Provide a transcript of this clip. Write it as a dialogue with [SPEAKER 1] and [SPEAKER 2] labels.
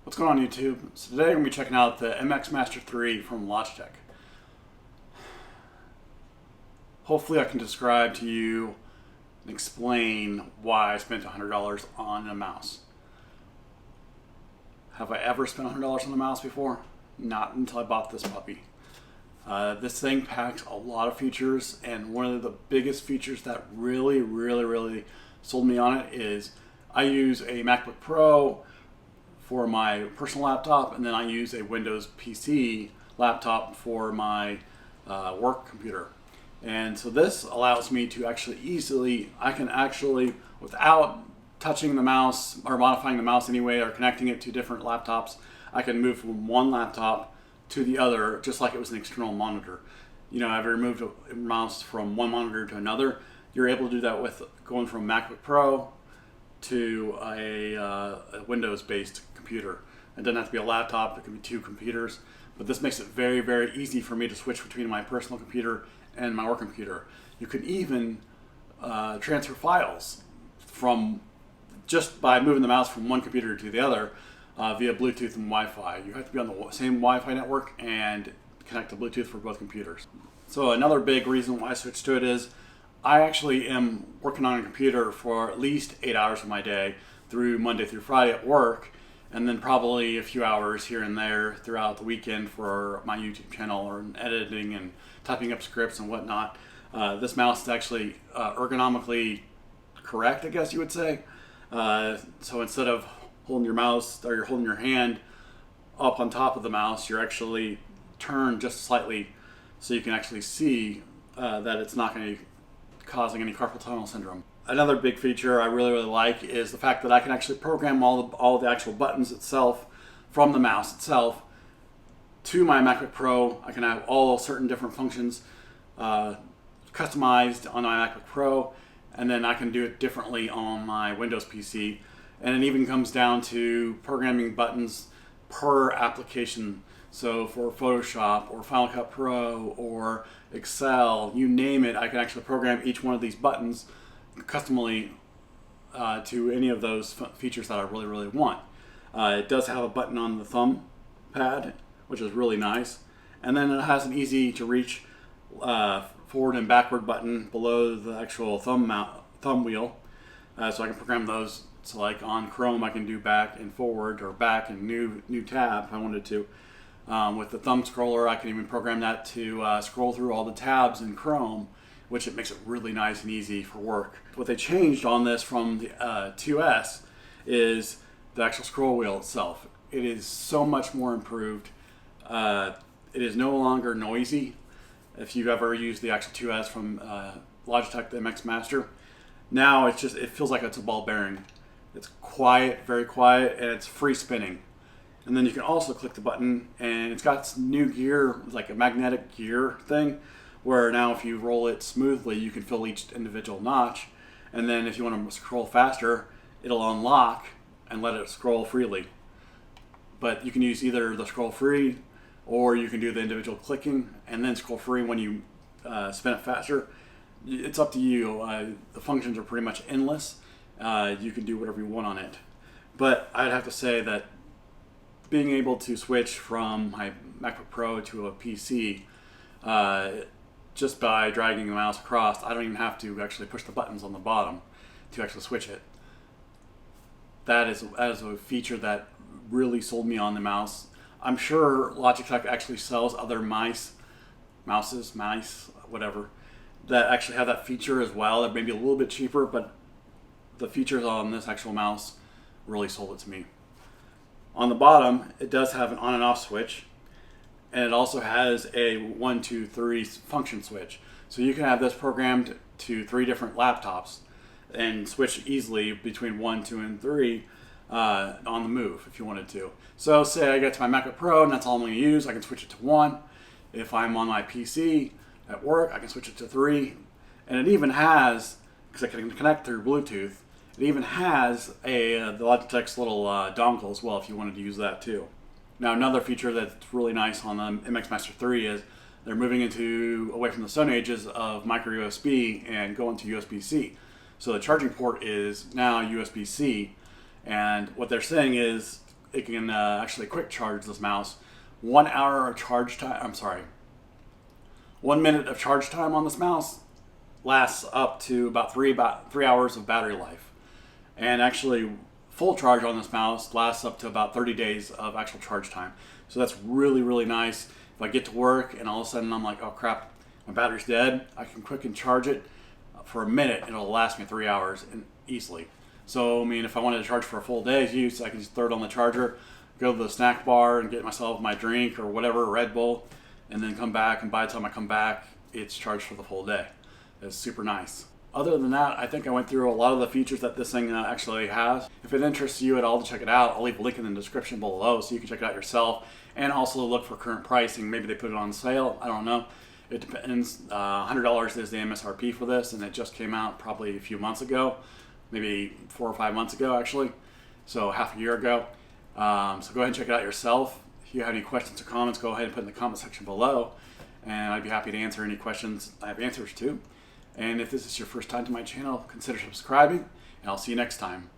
[SPEAKER 1] What's going on YouTube? So today we're going to be checking out the MX Master 3 from Logitech. Hopefully I can describe to you and explain why I spent $100 on a mouse. Have I ever spent $100 on a mouse before? Not until I bought this puppy. This thing packs a lot of features, and one of the biggest features that really sold me on it is I use a MacBook Pro for my personal laptop, and then I use a Windows PC laptop for my work computer. And so this allows me to I can actually, without touching the mouse or modifying the mouse anyway or connecting it to different laptops, I can move from one laptop to the other just like it was an external monitor. You know, I've removed a mouse from one monitor to another. You're able to do that with going from MacBook Pro to a Windows-based computer. It doesn't have to be a laptop, it can be two computers, but this makes it very easy for me to switch between my personal computer and my work computer. You can even transfer files from just by moving the mouse from one computer to the other via Bluetooth and Wi-Fi. You have to be on the same Wi-Fi network and connect to Bluetooth for both computers. So another big reason why I switched to it is I actually am working on a computer for at least 8 hours of my day through Monday through Friday at work, and then probably a few hours here and there throughout the weekend for my YouTube channel or editing and typing up scripts and whatnot. This mouse is actually ergonomically correct, I guess you would say. So instead of holding your mouse or you're holding your hand up on top of the mouse, you're actually turned just slightly so you can actually see that it's not going to be causing any carpal tunnel syndrome. Another big feature I really like is the fact that I can actually program all the actual buttons itself from the mouse itself to my MacBook Pro. I can have all certain different functions customized on my MacBook Pro, and then I can do it differently on my Windows PC. And it even comes down to programming buttons per application. So for Photoshop or Final Cut Pro or Excel, you name it, I can actually program each one of these buttons customly to any of those features that I really want. It does have a button on the thumb pad, which is really nice. And then it has an easy to reach forward and backward button below the actual thumb wheel. So I can program those. So like on Chrome, I can do back and forward or back and new tab if I wanted to. With the thumb scroller, I can even program that to scroll through all the tabs in Chrome, which it makes it really nice and easy for work. What they changed on this from the 2S is the actual scroll wheel itself. It is so much more improved. It is no longer noisy. If you've ever used the actual 2S from Logitech MX Master, now it feels like it's a ball bearing. It's quiet, very quiet, and it's free spinning. And then you can also click the button, and it's got some new gear, like a magnetic gear thing, where now if you roll it smoothly, you can fill each individual notch. And then if you want to scroll faster, it'll unlock and let it scroll freely. But you can use either the scroll free, or you can do the individual clicking and then scroll free when you spin it faster. It's up to you. The functions are pretty much endless. You can do whatever you want on it. But I'd have to say that being able to switch from my MacBook Pro to a PC just by dragging the mouse across, I don't even have to actually push the buttons on the bottom to actually switch it. That is a feature that really sold me on the mouse. I'm sure Logitech actually sells other mice, whatever, that actually have that feature as well. It may be a little bit cheaper, but the features on this actual mouse really sold it to me. On the bottom, it does have an on and off switch, and it also has a 1, 2, 3 function switch. So you can have this programmed to 3 different laptops and switch easily between 1, 2, and 3 on the move if you wanted to. So say I get to my MacBook Pro and that's all I'm going to use, I can switch it to 1. If I'm on my PC at work, I can switch it to 3. And it even has, because I can connect through Bluetooth, it even has the Logitech's little dongle as well if you wanted to use that too. Now another feature that's really nice on the MX Master 3 is they're moving away from the Stone Ages of micro USB and going to USB-C. So the charging port is now USB-C, and what they're saying is it can actually quick charge this mouse. 1 hour of charge time, I'm sorry, 1 minute of charge time on this mouse lasts up to about 3 hours of battery life. And actually full charge on this mouse lasts up to about 30 days of actual charge time. So that's really, really nice. If I get to work and all of a sudden I'm like, oh crap, my battery's dead, I can quick and charge it for a minute and it'll last me 3 hours easily. So, I mean, if I wanted to charge for a full day's use, I can just throw it on the charger, go to the snack bar and get myself my drink or whatever, Red Bull, and then come back, and by the time I come back, it's charged for the full day. It's super nice. Other than that, I think I went through a lot of the features that this thing actually has. If it interests you at all to check it out, I'll leave a link in the description below so you can check it out yourself, and also look for current pricing. Maybe they put it on sale, I don't know. It depends. $100 is the MSRP for this, and it just came out probably a few months ago, maybe 4 or 5 months ago actually, so half a year ago. So go ahead and check it out yourself. If you have any questions or comments, go ahead and put in the comment section below, and I'd be happy to answer any questions I have answers to. And if this is your first time to my channel, consider subscribing, and I'll see you next time.